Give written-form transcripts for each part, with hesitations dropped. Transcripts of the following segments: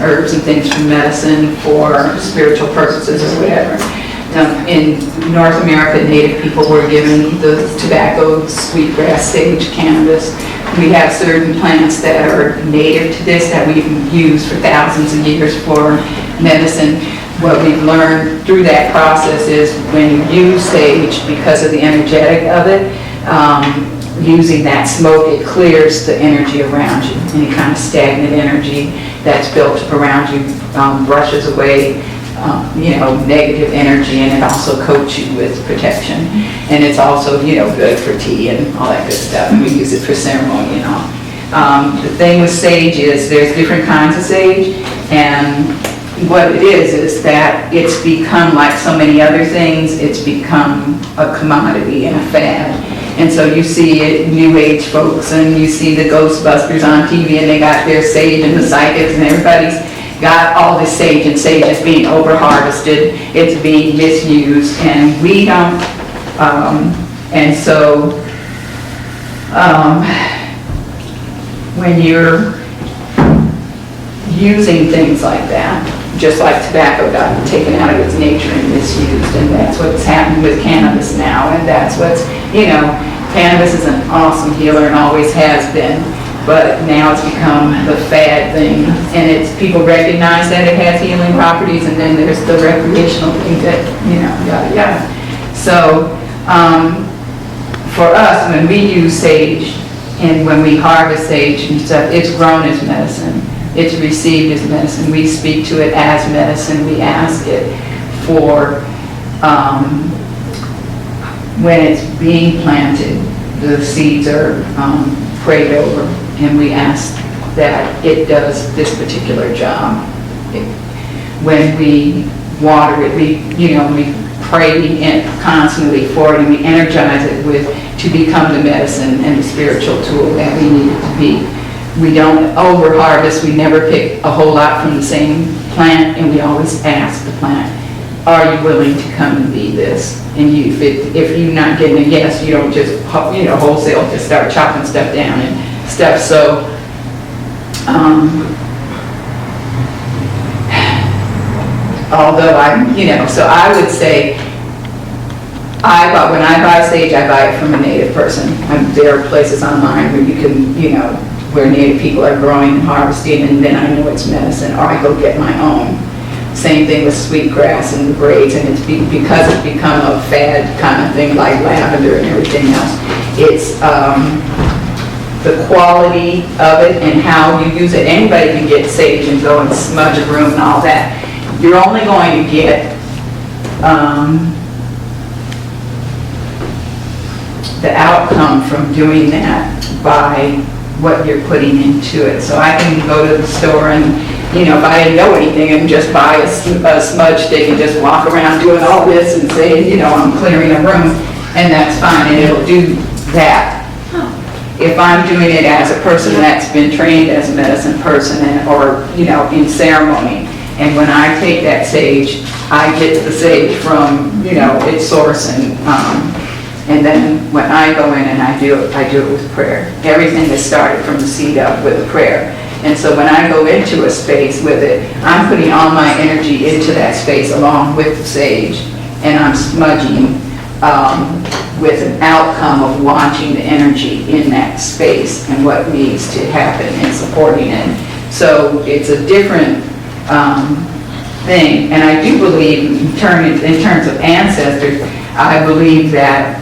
herbs and things for medicine, for spiritual purposes or whatever. In North America, Native people were given the tobacco, sweetgrass, sage, cannabis. We have certain plants that are native to this that we've used for thousands of years for medicine. What we've learned through that process is when you use sage, because of the energetic of it, using that smoke, it clears the energy around you. Any kind of stagnant energy that's built around you brushes away negative energy, and it also coats you with protection. And it's also, good for tea and all that good stuff. We use it for ceremony and all. The thing with sage is there's different kinds of sage, and what it is that it's become like so many other things, it's become a commodity and a fad. And so you see it, New Age folks, and you see the Ghostbusters on TV, and they got their sage, and the psychics, and everybody's got all this sage, and sage is being over-harvested, it's being misused, and we don't, and so when you're using things like that, just like tobacco got taken out of its nature and misused, and that's what's happened with cannabis now, and that's what's, cannabis is an awesome healer and always has been. But now it's become the fad thing, and people recognize that it has healing properties, and then there's the recreational thing that, yada yada. So for us, when we use sage and when we harvest sage and stuff, it's grown as medicine. It's received as medicine. We speak to it as medicine. We ask it for when it's being planted, the seeds are prayed over, and we ask that it does this particular job. When we water it, we pray constantly for it, and we energize it to become the medicine and the spiritual tool that we need it to be. We don't over-harvest. We never pick a whole lot from the same plant, and we always ask the plant, are you willing to come and be this? And if you're not getting a yes, you don't just, wholesale just start chopping stuff down and stuff. So, although so I would say, when I buy sage, I buy it from a native person. There are places online where you can, where native people are growing and harvesting, and then I know it's medicine, or I go get my own. Same thing with sweetgrass and the braids, and it's because it's become a fad kind of thing like lavender and everything else. It's the quality of it and how you use it. Anybody can get sage and go and smudge a room and all that. You're only going to get the outcome from doing that by what you're putting into it. So I can go to the store and, if I didn't know anything, and just buy a smudge stick and just walk around doing all this and say, I'm clearing a room, and that's fine, and it'll do that. If I'm doing it as a person that's been trained as a medicine person, or in ceremony, and when I take that sage, I get the sage from its source, and then when I go in and I do it with prayer. Everything is started from the seed up with a prayer. And so when I go into a space with it, I'm putting all my energy into that space along with the sage, and I'm smudging with an outcome of watching the energy in that space and what needs to happen and supporting it. So it's a different thing. And I do believe, in terms of ancestors, I believe that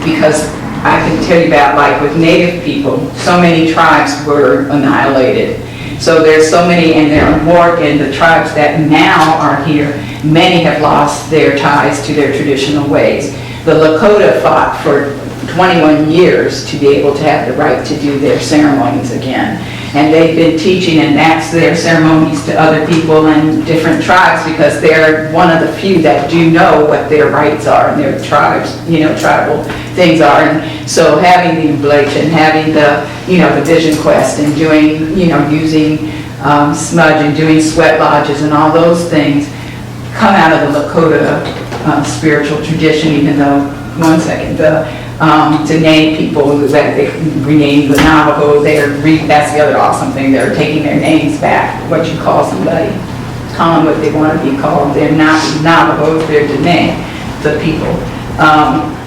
because I can tell you about, like with Native people, so many tribes were annihilated. So there's so many, and there are more in the tribes that now are here. Many have lost their ties to their traditional ways. The Lakota fought for 21 years to be able to have the right to do their ceremonies again. And they've been teaching, and that's their ceremonies to other people and different tribes, because they're one of the few that do know what their rights are and their tribes, tribal things are. And so having the oblation, having the, the vision quest, and doing, using smudge and doing sweat lodges and all those things come out of the Lakota spiritual tradition, even though, one second, the Dene people that they renamed the Navajo, that's the other awesome thing, they're taking their names back, what you call somebody, call them what they want to be called. They're not Navajos, they're Dene, the people.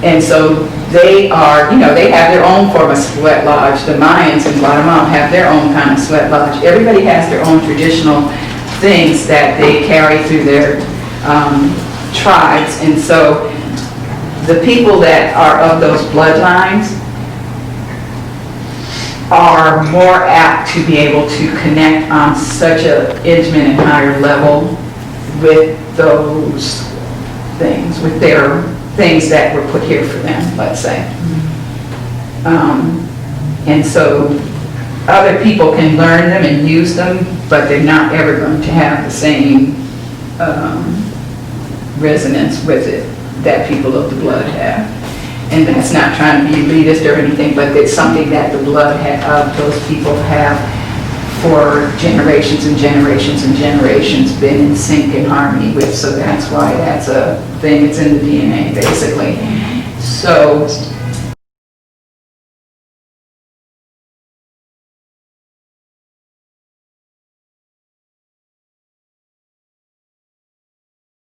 And so they are, they have their own form of sweat lodge. The Mayans in Guatemala have their own kind of sweat lodge. Everybody has their own traditional things that they carry through their tribes. And so the people that are of those bloodlines are more apt to be able to connect on such an intimate and higher level with those things, with their things that were put here for them, let's say. And so other people can learn them and use them, but they're not ever going to have the same resonance with it that people of the blood have. And that's not trying to be elitist or anything, but it's something that the blood of those people have for generations and generations and generations been in sync and harmony with. So that's why that's a thing. It's in the DNA, basically. So